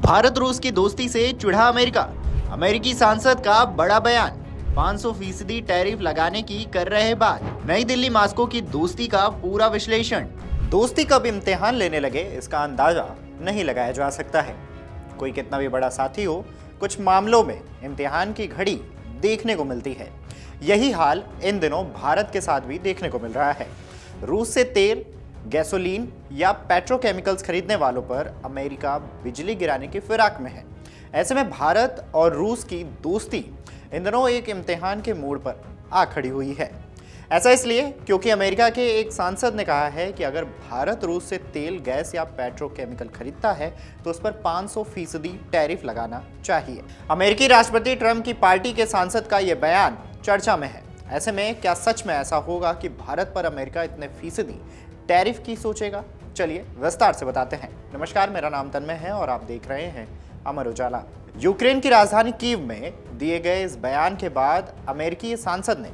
भारत रूस की दोस्ती से चिढ़ा अमेरिका। अमेरिकी सांसद का बड़ा बयान। 500% टैरिफ लगाने की कर रहे बात। नई दिल्ली मास्को की दोस्ती का पूरा विश्लेषण। दोस्ती कब इम्तिहान लेने लगे इसका अंदाजा नहीं लगाया जा सकता है। कोई कितना भी बड़ा साथी हो, कुछ मामलों में इम्तिहान की घड़ी देखने को मिलती है। यही हाल इन दिनों भारत के साथ भी देखने को मिल रहा है। रूस से तेल, गैसोलीन या पेट्रोकेमिकल्स खरीदने वालों पर अमेरिका बिजली गिराने की फिराक में है। ऐसे में भारत और रूस की दोस्ती इन दिनों एक इम्तिहान के मोड़ पर आ खड़ी हुई है। ऐसा इसलिए क्योंकि अमेरिका के एक सांसद ने कहा है कि अगर भारत रूस से तेल, गैस या पेट्रोकेमिकल खरीदता है तो उस पर 500% टैरिफ लगाना चाहिए। अमेरिकी राष्ट्रपति ट्रंप की पार्टी के सांसद का यह बयान चर्चा में है। ऐसे में क्या सच में ऐसा होगा कि भारत पर अमेरिका इतने फीसदी टैरिफ की सोचेगा? चलिए विस्तार से बताते हैं। नमस्कार, मेरा नाम तन्मय है और आप देख रहे हैं अमर उजाला। यूक्रेन की राजधानी कीव में दिए गए इस बयान के बाद अमेरिकी सांसद ने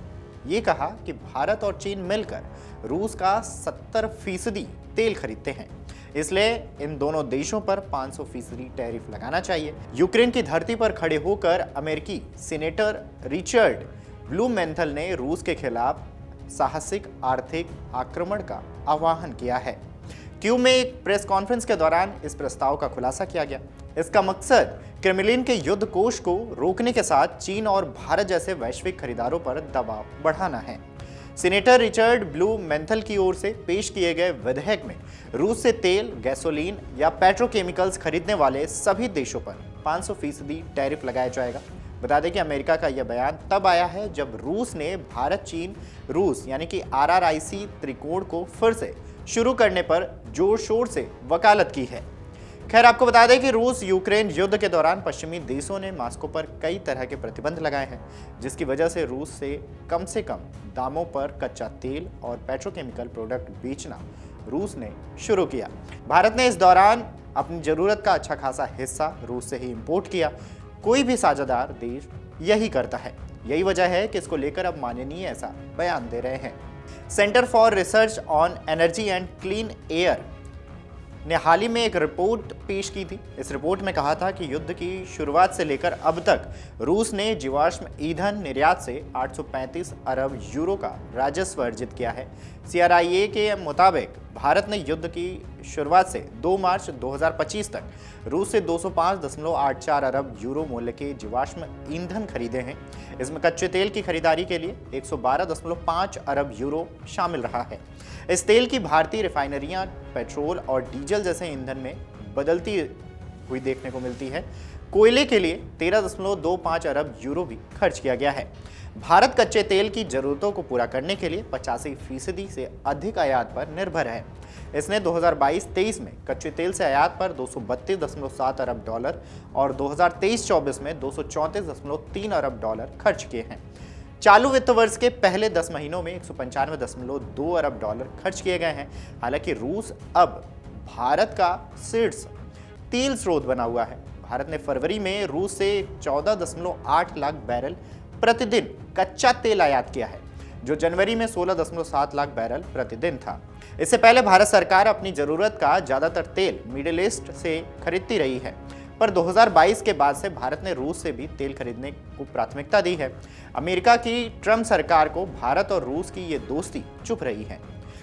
ये कहा कि भारत और चीन मिलकर रूस का 70% तेल खरीदते हैं, इसलिए इन दोनों देशों पर 500% टैरिफ लगाना चाहिए। यूक्रेन की धरती पर खड़े होकर अमेरिकी सीनेटर रिचर्ड ब्लूमेंथल ने रूस के खिलाफ साहसिक आर्थिक आक्रमण का आह्वान किया है। क्यू में एक प्रेस कॉन्फ्रेंस के दौरान इस प्रस्ताव का खुलासा किया गया। इसका मकसद क्रेमलिन के युद्ध कोष को रोकने के साथ चीन और भारत जैसे वैश्विक खरीदारों पर दबाव बढ़ाना है। सीनेटर रिचर्ड ब्लूमेंथल की ओर से पेश किए गए विधेयक में रूस से तेल, गैसोलीन या पेट्रोकेमिकल्स खरीदने वाले सभी देशों पर 500% टैरिफ लगाया जाएगा। बता दें कि अमेरिका का यह बयान तब आया है जब रूस ने भारत चीन रूस यानी कि RRIC त्रिकोण को फिर से शुरू करने पर जोर शोर से वकालत की है। खैर, आपको बता दें कि रूस यूक्रेन युद्ध के दौरान पश्चिमी देशों ने मॉस्को पर कई तरह के प्रतिबंध लगाए हैं, जिसकी वजह से रूस से कम दामों पर कच्चा तेल और पेट्रोकेमिकल प्रोडक्ट बेचना रूस ने शुरू किया। भारत ने इस दौरान अपनी जरूरत का अच्छा खासा हिस्सा रूस से ही इंपोर्ट किया। कोई भी साझेदार देश यही करता है। यही वजह है कि इसको लेकर अब माननीय ऐसा बयान दे रहे हैं। Centre for research on energy and clean air ने हाल ही में एक रिपोर्ट पेश की थी। इस रिपोर्ट में कहा था कि युद्ध की शुरुआत से लेकर अब तक रूस ने जीवाश्म ईंधन निर्यात से 835 अरब यूरो का राजस्व अर्जित किया है। CRIA के मुताबिक भारत ने युद्ध की शुरुआत से 2 मार्च 2025 तक रूस से 205.84 अरब यूरो मूल्य के जीवाश्म ईंधन खरीदे हैं। इसमें कच्चे तेल की खरीदारी के लिए 112.5 अरब यूरो शामिल रहा है। इस तेल की भारतीय रिफाइनरियां पेट्रोल और डीजल जैसे ईंधन में बदलती हुई देखने को मिलती है। कोयले के लिए 13.25 अरब यूरो भी खर्च किया गया है। भारत कच्चे तेल की जरूरतों को पूरा करने के लिए 85% से अधिक आयात पर निर्भर है। इसने 2022-23 में कच्चे तेल से आयात पर $232.7 अरब और 2023-24 में $234.3 अरब खर्च किए हैं। चालू वित्त वर्ष के पहले 10 महीनों में $195.2 अरब खर्च किए गए हैं। हालांकि रूस अब भारत का शीर्ष तेल स्रोत बना हुआ है। भारत ने फरवरी में रूस से 14.8 लाख बैरल प्रतिदिन कच्चा तेल आयात किया है, जो जनवरी में 16.7 लाख बैरल प्रतिदिन था। इससे पहले भारत सरकार अपनी जरूरत का ज्यादातर तेल मिडिल ईस्ट से खरीदती रही है, पर 2022 के बाद से भारत ने रूस से भी तेल खरीदने को प्राथमिकता दी है। अमेरिका की ट्रंप सरकार को भारत और रूस की ये दोस्ती चुभ रही है।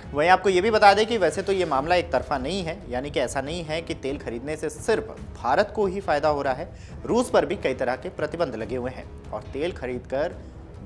वहीं आपको ये भी बता दें कि वैसे तो ये मामला एक तरफा नहीं है, यानी कि ऐसा नहीं है कि तेल खरीदने से सिर्फ भारत को ही फायदा हो रहा है। रूस पर भी कई तरह के प्रतिबंध लगे हुए हैं और तेल खरीदकर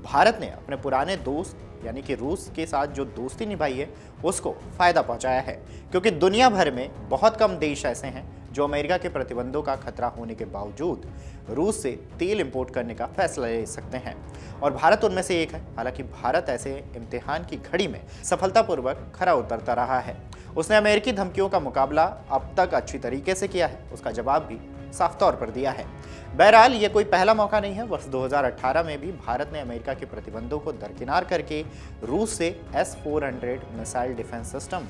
भारत ने अपने पुराने दोस्त यानी कि रूस के साथ जो दोस्ती निभाई है उसको फायदा पहुंचाया है, क्योंकि दुनिया भर में बहुत कम देश ऐसे हैं जो अमेरिका के प्रतिबंधों का खतरा होने के बावजूद रूस से तेल इंपोर्ट करने का फैसला ले सकते हैं, और भारत उनमें से एक है। हालांकि भारत ऐसे इम्तिहान की घड़ी में सफलतापूर्वक खरा उतरता रहा है। उसने अमेरिकी धमकियों का मुकाबला अब तक अच्छी तरीके से किया है, उसका जवाब भी साफ तौर पर दिया है। बहरहाल ये कोई पहला मौका नहीं है। वर्ष 2018 में भी भारत ने अमेरिका के प्रतिबंधों को दरकिनार करके रूस से S-400 मिसाइल डिफेंस सिस्टम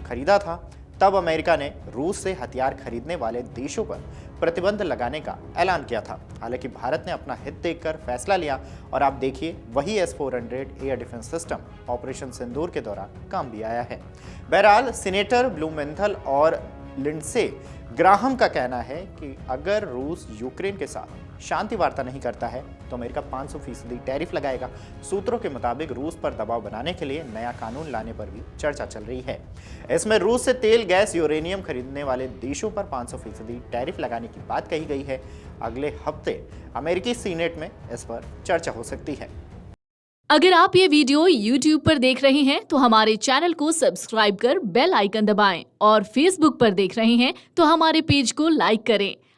खरीदा था। तब अमेरिका ने रूस से हथियार खरीदने वाले देशों पर प्रतिबंध लगाने का ऐलान किया था। हालांकि भारत ने अपना हित देखकर फैसला लिया और आप देखिए वही S-400 air defence system operation Sindoor के दौरान काम भी आया है। बहरहाल सीनेटर ब्लूमेंथल और लिंडसे ग्राहम का कहना है कि अगर रूस यूक्रेन के साथ शांति वार्ता नहीं करता है तो अमेरिका 500% टैरिफ लगाएगा। सूत्रों के मुताबिक रूस पर दबाव बनाने के लिए नया कानून लाने पर भी चर्चा चल रही है। इसमें रूस से तेल, गैस, यूरेनियम खरीदने वाले देशों पर 500% टैरिफ लगाने की बात कही गई है। अगले हफ्ते अमेरिकी सीनेट में इस पर चर्चा हो सकती है। अगर आप ये वीडियो YouTube पर देख रहे हैं तो हमारे चैनल को सब्सक्राइब कर बेल आइकन दबाएं और Facebook पर देख रहे हैं तो हमारे पेज को लाइक करें।